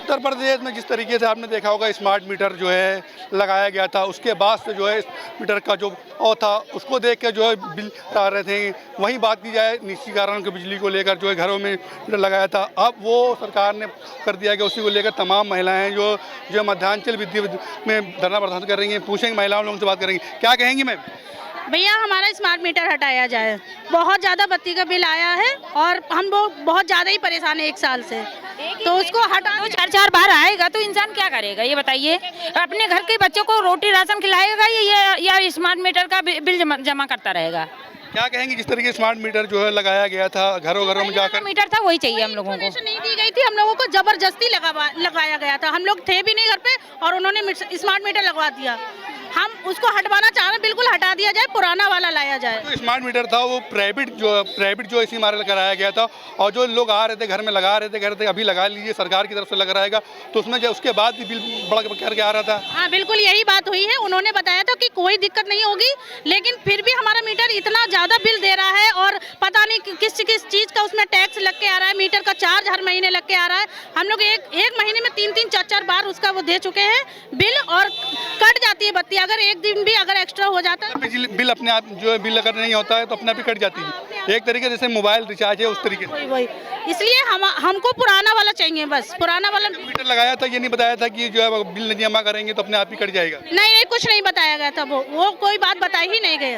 उत्तर प्रदेश में जिस तरीके से आपने देखा होगा स्मार्ट मीटर जो है लगाया गया था, उसके बाद से जो है मीटर का जो और था उसको देख के जो है बिल आ रहे थे। वहीं बात की जाए निश्चितीकरण की बिजली को लेकर जो है घरों में मीटर लगाया था, अब वो सरकार ने कर दिया कि उसी को लेकर तमाम महिलाएं जो मध्यांचल विद्युत में धरना प्रदर्शन कर रही हैं। पूछेंगे महिलाओं लोगों से, बात करेंगे। क्या कहेंगी मैम? भैया हमारा स्मार्ट मीटर हटाया जाए, बहुत ज़्यादा बत्ती का बिल आया है और हम लोग बहुत ज़्यादा ही परेशान है 1 साल से, तो उसको हटा दो। 4-4 बार आएगा तो इंसान क्या करेगा ये बताइए? अपने घर के बच्चों को रोटी राशन खिलाएगा या स्मार्ट मीटर का बिल जमा करता रहेगा? क्या कहेंगे जिस तरीके स्मार्ट मीटर जो है लगाया गया था घरों घरों में जाकर? मीटर था वही चाहिए हम लोगों को। नहीं दी गई थी, हम लोगों को जबरदस्ती लगाया गया था। हम लोग थे भी नहीं घर पे और उन्होंने स्मार्ट मीटर लगवा दिया। हम उसको हटवाना चाह रहे हैं, बिल्कुल हटा दिया जाए, पुराना वाला लाया जाए। तो स्मार्ट मीटर था वो प्राइवेट जो इसी मारे कराया गया था और जो लोग आ रहे थे घर में लगा रहे थे, कह रहे थे अभी लगा लीजिए, सरकार की तरफ से लग रहेगा, तो उसमें जो उसके बाद भी बिल बढ़ करके आ रहा था। हाँ बिल्कुल यही बात हुई है। उन्होंने बताया था कि कोई दिक्कत नहीं होगी, लेकिन फिर भी हमारा मीटर इतना ज़्यादा बिल दे रहा है और पता नहीं किस चीज़ का उसमें टैक्स लग के आ रहा है, मीटर का चार्ज हर महीने लग के आ रहा है। हम लोग एक महीने में 3-3, 4-4 बार उसका वो दे चुके हैं बिल, और कट जाती है बत्ती। अगर एक दिन भी अगर एक्स्ट्रा हो जाता है बिजली बिल अपने आप जो है बिल अगर नहीं होता है तो अपने आप ही कट जाती है। एक तरीके जैसे मोबाइल रिचार्ज है उस तरीके से। वही इसलिए हमको पुराना वाला चाहिए, बस पुराना वाला। मीटर लगाया था, ये नहीं बताया था कि जो है बिल नहीं जमा करेंगे तो अपने आप ही कट जाएगा। नहीं कुछ नहीं बताया गया था, वो कोई बात बताई ही नहीं गई।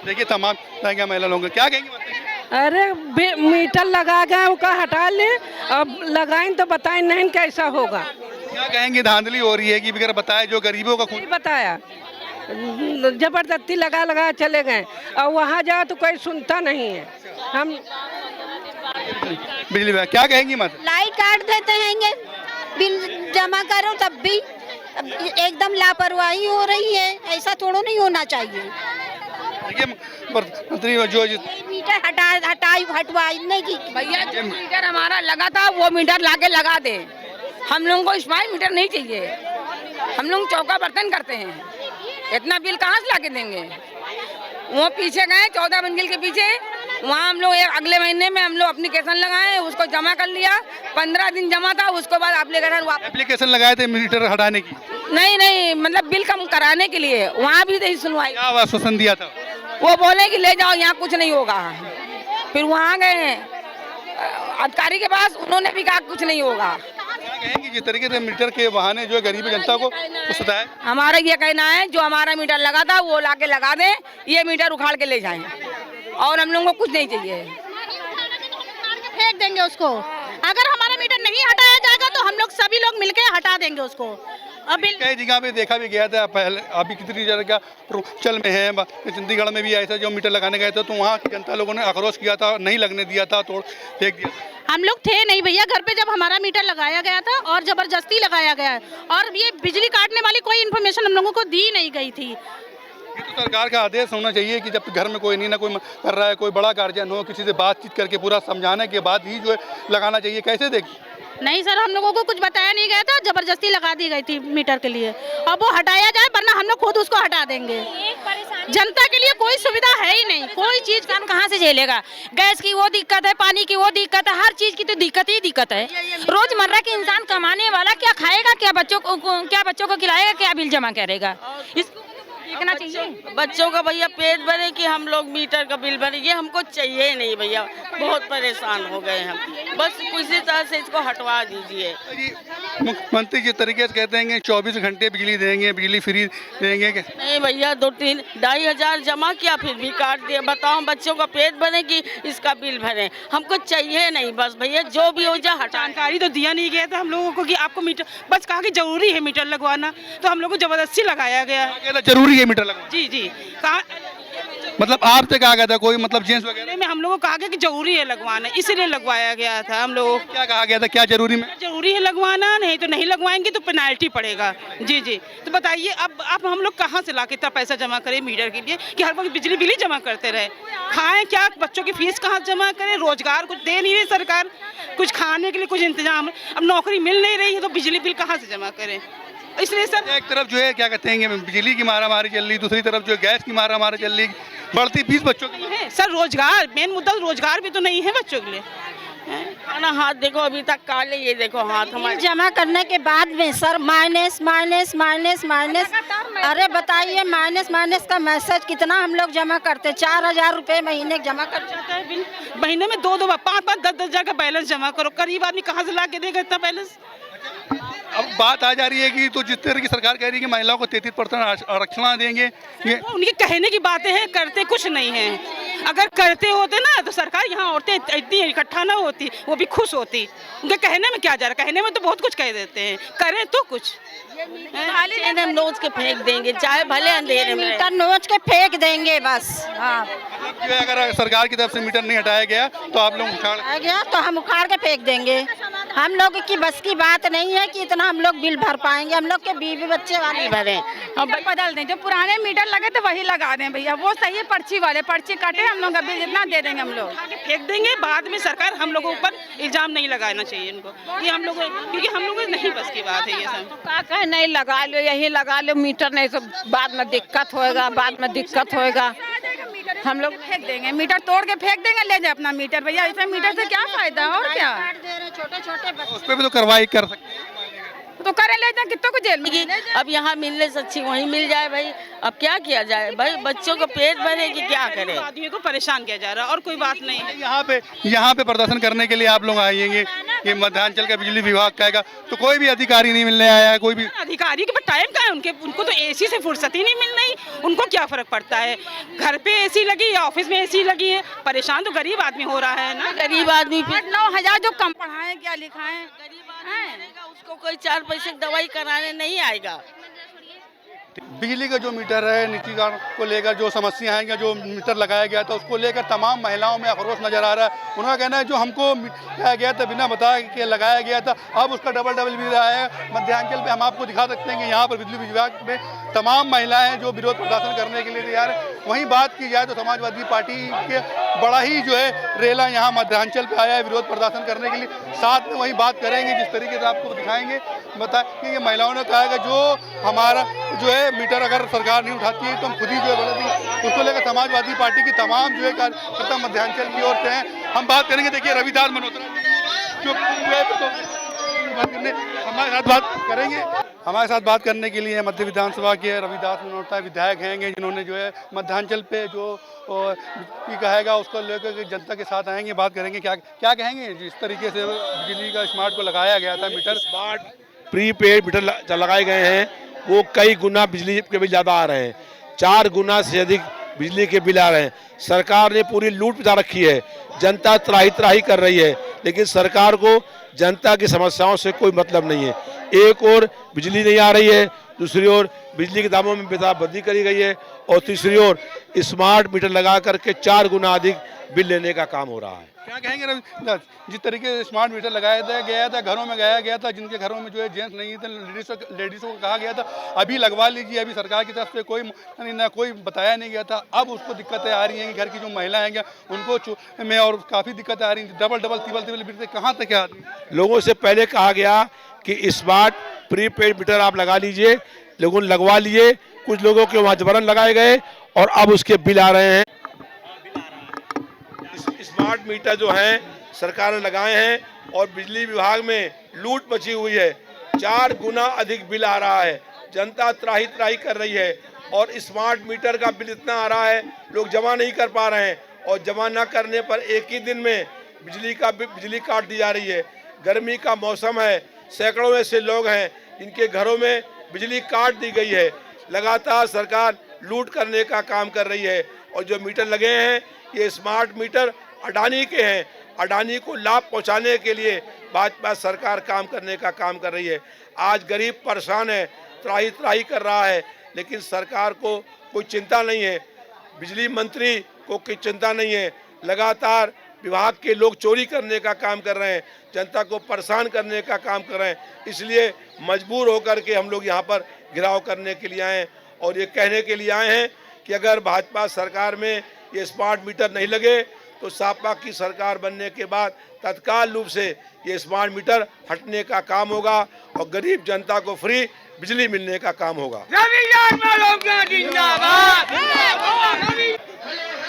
देखिए तमाम महिला लोग क्या कहेंगे? अरे मीटर लगा गए उसका हटा ले, अब लगाएं तो बताएं नहीं कैसा होगा। क्या कहेंगे? धांधली हो रही है कि बगैर बताए जो गरीबों का खून बताया, जबरदस्ती लगा चले गए और वहाँ जाओ तो कोई सुनता नहीं है। हम बिजली में क्या कहेंगी? मत लाइट काट देते हैं, बिल जमा करो तब भी एकदम लापरवाही हो रही है, ऐसा थोड़ा नहीं होना चाहिए। देखिए मंत्री जो मीटर हटवाने की भैया जो मीटर हमारा लगा था वो मीटर लाके लगा दे। हम लोगों को स्मार्ट मीटर नहीं चाहिए, हम लोग चौका बर्तन करते हैं, इतना बिल कहाँ से लाके देंगे? वो पीछे गए 14 मंजिल के पीछे, वहाँ हम लोग अगले महीने में हम लोग एप्लीकेशन लगाए, उसको जमा कर लिया, 15 दिन जमा था, उसके बाद एप्लीकेशन लगाए थे मीटर हटाने की? नहीं मतलब बिल कम कराने के लिए, वहाँ भी नहीं सुनवाई। क्या आश्वासन दिया था? वो बोले कि ले जाओ यहाँ कुछ नहीं होगा। फिर वहाँ गए अधिकारी के पास, उन्होंने भी कहा कुछ नहीं होगा। क्या कहेंगे जिस तरीके से मीटर के बहाने जो है गरीब जनता को सताया? हमारा ये कहना है जो हमारा मीटर लगा था वो लाके लगा दें, ये मीटर उखाड़ के ले जाएं और हम लोगों को कुछ नहीं चाहिए। फेंक देंगे उसको। अगर हमारा मीटर नहीं हटाया जाएगा तो हम लोग सभी लोग मिलकर हटा देंगे उसको। अभी कई जगह पे देखा भी गया था पहले, अभी कितनी जगह चल में है, चंडीगढ़ में भी ऐसा जो मीटर लगाने गए थे तो वहाँ की जनता लोगों ने आक्रोश किया था, नहीं लगने दिया था, तोड़ फेंक दिया। हम लोग थे नहीं भैया घर पे जब हमारा मीटर लगाया गया था, और जबरदस्ती लगाया गया है, और ये बिजली काटने वाली कोई इन्फॉर्मेशन हम लोगों को दी नहीं गई थी। ये तो सरकार का आदेश होना चाहिए कि जब घर में कोई नहीं ना कोई कर रहा है, कोई बड़ा गार्जियन हो, किसी से बातचीत करके पूरा समझाने के बाद ही जो है लगाना चाहिए। कैसे देखिए? नहीं सर, हम लोगों को कुछ बताया नहीं गया था, जबरदस्ती लगा दी गई थी मीटर के लिए। अब वो हटाया जाए वरना हम लोग खुद उसको हटा देंगे। जनता के लिए कोई सुविधा है ही नहीं, कोई चीज काम कहाँ से झेलेगा? गैस की वो दिक्कत है, पानी की वो दिक्कत है, हर चीज की तो दिक्कत ही दिक्कत है। रोजमर्रा के इंसान कमाने वाला क्या खाएगा, क्या बच्चों को खिलाएगा, क्या बिल जमा करेगा? इसको देखना चाहिए। बच्चों का भैया पेट भरे कि हम लोग मीटर का बिल भरे, ये हमको चाहिए नहीं भैया, बहुत परेशान हो गए हम। बस किसी तरह से इसको हटवा दीजिए। मुख्यमंत्री जिस तरीके से कहते हैं 24 घंटे बिजली देंगे, बिजली फ्री देंगे। नहीं भैया, 2-3-2.5 हजार जमा किया फिर भी काट दिया। बताओ बच्चों का पेट भरे कि इसका बिल भरे, हमको चाहिए नहीं। बस भैया जो भी हो जाए हटा। जानकारी तो दिया नहीं गया था हम लोगों को कि आपको मीटर, बस कहा कि जरूरी है मीटर लगवाना, तो हम लोग को जबरदस्ती लगाया गया। जरूरी है मीटर लगवाना? जी कहा, मतलब आपसे कहा गया था कोई, मतलब जेंट्स वगैरह में हम लोगों को कहा गया कि जरूरी है लगवाना, इसलिए लगवाया गया था। हम लोगों को क्या कहा गया था, क्या जरूरी में? जरूरी है लगवाना, नहीं तो नहीं लगवाएंगे तो पेनाल्टी पड़ेगा। जी तो बताइए अब हम लोग कहाँ से ला के इतना पैसा जमा करें मीटर के लिए कि हर वक्त बिजली बिल ही जमा करते रहे? खाएं क्या, बच्चों की फीस कहाँ जमा करें? रोजगार कुछ दे नहीं रही सरकार, कुछ खाने के लिए कुछ इंतजाम, अब नौकरी मिल नहीं रही है तो बिजली बिल कहाँ से जमा करें? इसलिए सर एक तरफ जो है क्या कहते हैं बिजली की मारामारी चल रही, दूसरी तरफ जो है गैस की मारामारी चल रही, बढ़ती फीस बच्चों की है। सर रोजगार, मेन मुद्दा रोजगार भी तो नहीं है बच्चों के लिए। ना हाथ देखो अभी तक काले, ये देखो हाथ हमारे। जमा करने के बाद में sir minus minus minus minus, अरे बताइए माइनस माइनस का मैसेज कितना हम लोग जमा करते, 4,000 रुपए महीने जमा कर जाता है बिल। महीने में 2-2 5-5 10-10 हज़ार का बैलेंस जमा करो, गरीब आदमी कहाँ से ला के देगा इतना बैलेंस। अब बात आ जा रही है कि तो जिस तरह की सरकार कह रही है कि महिलाओं को 33% आरक्षण देंगे, ये वो उनके कहने की बातें हैं, करते कुछ नहीं है। अगर करते होते ना तो सरकार यहाँ औरतें इतनी इकट्ठा ना होती, वो भी खुश होती। उनके कहने में क्या जा रहा है, कहने में तो बहुत कुछ कह देते हैं, करें तो कुछ। हम नोच के फेंक देंगे, चाहे भले अंधेरे में मीटर नोच के फेंक देंगे बस। हाँ जो है अगर सरकार की तरफ से मीटर नहीं हटाया गया तो आप लोग उखाड़ आ गया तो हम उखाड़ के फेंक देंगे। हम लोग की बस की बात नहीं है कि इतना हम लोग बिल भर पाएंगे, हम लोग के बीवी बच्चे वाले भरे। हम बदल दें, जो पुराने मीटर लगे थे वही लगा दें भैया, वो सही है। पर्ची वाले पर्ची काटे, हम लोग का बिल जितना दे देंगे हम लोग। फेंक देंगे, बाद में सरकार हम लोगों पर इल्जाम नहीं लगाना चाहिए इनको, ये हम लोग, क्योंकि हम लोग नहीं बस की बात है ये सब। का नहीं लगा लो, यही लगा लो मीटर, नहीं तो बाद में दिक्कत होएगा, बाद में दिक्कत होएगा। हम लोग फेंक देंगे, मीटर तोड़ के फेंक देंगे, ले जाए अपना मीटर भैया, इसमें मीटर से क्या फायदा और क्या। छोटे छोटे उस पर भी तो कार्रवाई कर सकते हैं। तो करें, ले जाए कितनों को जेल में। अब यहाँ मिलने से अच्छी वहीं मिल जाए भाई, अब क्या किया जाए भाई, बच्चों को पेट भरे कि क्या करे। आदमी को परेशान किया जा रहा है और कोई बात नहीं है। यहाँ पे प्रदर्शन करने के लिए आप लोग आएंगे, ये मध्यांचल का बिजली विभाग कहेगा तो कोई भी अधिकारी नहीं मिलने आया है, कोई भी अधिकारी के पास टाइम का है उनको तो एसी से फुर्सत ही नहीं मिल रही, उनको क्या फर्क पड़ता है, घर पे एसी लगी या ऑफिस में एसी लगी है, परेशान तो गरीब आदमी हो रहा है ना। गरीब आदमी 9,000 जो कम पढ़ाए क्या लिखाए, उसको कोई 4 पैसे दवाई कराने नहीं आएगा। बिजली का जो मीटर है निजीकरण को लेकर जो समस्या है, जो मीटर लगाया गया था उसको लेकर तमाम महिलाओं में आक्रोश नजर आ रहा है। उन्होंने कहना है जो हमको लगाया गया था बिना बताए के लगाया गया था, अब उसका डबल बिल रहा है। मध्यांचल पे हम आपको दिखा सकते हैं कि यहाँ पर बिजली विभाग में तमाम महिलाएं जो विरोध प्रदर्शन करने के लिए तैयार है। वहीं बात की जाए तो समाजवादी पार्टी के बड़ा ही जो है रेला यहाँ मध्यांचल पे आया है विरोध प्रदर्शन करने के लिए। साथ में वही बात करेंगे जिस तरीके से आपको दिखाएंगे, बताएं कि ये महिलाओं ने कहा है कि जो हमारा जो है मीटर अगर सरकार नहीं उठाती है तो हम खुद ही जो है बढ़ा देंगे। उसको लेकर समाजवादी पार्टी की तमाम जो है कार्यकर्ता मध्यांचल की ओर से हैं। हम बात करेंगे, देखिए रविदास मल्होत्रा जो हमारे साथ बात करेंगे, हमारे साथ बात करने के लिए मध्य विधानसभा के रविदास मल्होत्रा विधायक हैं, जिन्होंने जो है मध्यांचल पे जो कहेगा उसको लेकर के जनता के साथ आएंगे, बात करेंगे। क्या कहेंगे जिस तरीके से बिजली का स्मार्ट को लगाया गया था, मीटर स्मार्ट प्रीपेड मीटर लगाए गए हैं, वो कई गुना बिजली के बिल ज़्यादा आ रहे हैं, 4 गुना से अधिक बिजली के बिल आ रहे हैं। सरकार ने पूरी लूट मचा रखी है, जनता त्राही त्राही कर रही है, लेकिन सरकार को जनता की समस्याओं से कोई मतलब नहीं है। एक और बिजली नहीं आ रही है, दूसरी ओर बिजली के दामों में बेदाबंदी करी गई है, और तीसरी ओर स्मार्ट मीटर लगा करके 4 गुना अधिक बिल लेने का काम हो रहा है। क्या कहेंगे रविदास, जिस तरीके से स्मार्ट मीटर लगाया गया था, घरों में गया गया था, जिनके घरों में जो है जेंट्स नहीं थे, लेडीज़ों को कहा गया था अभी लगवा लीजिए, अभी सरकार की तरफ से कोई बताया नहीं गया था। अब उसको दिक्कतें आ रही हैं कि घर की जो महिलाएं हैं उनको में और काफ़ी दिक्कतें आ रही हैं, डबल तिबल बिल कहाँ तक आ रही है। लोगों से पहले कहा गया कि स्मार्ट प्रीपेड मीटर आप लगा लीजिए, लोगों ने लगवा लिए, कुछ लोगों के वहाँ जबरन लगाए गए और अब उसके बिल आ रहे हैं। स्मार्ट मीटर जो हैं सरकार ने लगाए हैं और बिजली विभाग में लूट मची हुई है, 4 गुना अधिक बिल आ रहा है, जनता त्राही त्राही कर रही है, और स्मार्ट मीटर का बिल इतना आ रहा है लोग जमा नहीं कर पा रहे हैं, और जमा न करने पर एक ही दिन में बिजली काट दी जा रही है। गर्मी का मौसम है, सैकड़ों ऐसे लोग हैं जिनके घरों में बिजली काट दी गई है। लगातार सरकार लूट करने का काम कर रही है, और जो मीटर लगे हैं ये स्मार्ट मीटर अडानी के हैं, अडानी को लाभ पहुंचाने के लिए भाजपा सरकार काम करने का काम कर रही है। आज गरीब परेशान है, त्राही त्राही कर रहा है, लेकिन सरकार को कोई चिंता नहीं है, बिजली मंत्री को कोई चिंता नहीं है। लगातार विभाग के लोग चोरी करने का काम कर रहे हैं, जनता को परेशान करने का काम कर रहे हैं, इसलिए मजबूर होकर के हम लोग यहाँ पर घेराव करने के लिए आए हैं, और ये कहने के लिए आए हैं कि अगर भाजपा सरकार में ये स्मार्ट मीटर नहीं लगे तो सपा की सरकार बनने के बाद तत्काल रूप से ये स्मार्ट मीटर हटने का काम होगा और गरीब जनता को फ्री बिजली मिलने का काम होगा।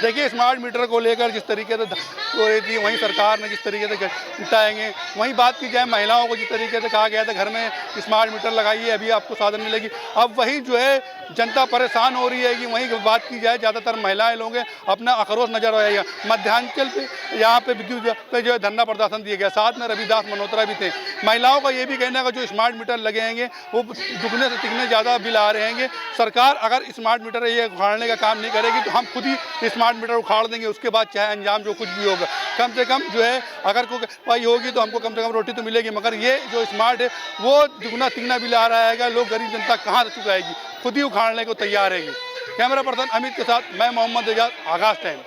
देखिए स्मार्ट मीटर को लेकर जिस तरीके से हो रही थी, वहीं सरकार ने जिस तरीके से बताएंगे, वहीं बात की जाए महिलाओं को जिस तरीके से कहा गया था घर में स्मार्ट मीटर लगाइए अभी आपको साधन मिलेगी, अब वही जो है जनता परेशान हो रही है कि वहीं बात की जाए ज़्यादातर महिलाएं लोग हैं अपना आक्रोश नजर आएगा। मध्यांचल पे यहाँ पे विद्युत पे जो है धरना प्रदर्शन दिया गया, साथ में रविदास मल्होत्रा भी थे। महिलाओं का ये भी कहना है कि जो स्मार्ट मीटर लगे हैं वो दुगने से तिगने ज़्यादा बिल आ रहे हैं। सरकार अगर स्मार्ट मीटर ये उखाड़ने का काम नहीं करेगी तो हम खुद ही स्मार्ट मीटर उखाड़ देंगे, उसके बाद चाहे अंजाम जो कुछ भी होगा। कम से कम जो है अगर कोई होगी तो हमको कम से कम रोटी तो मिलेगी, मगर ये जो स्मार्ट है वो दुगना तिगना बिल आ रहा है। लोग गरीब जनता कहाँ से चुकाएगी, खुद ही उखाड़ने को तैयार है। कैमरा पर्सन अमित के साथ मैं मोहम्मद एजाज, आगाज़ टाइम।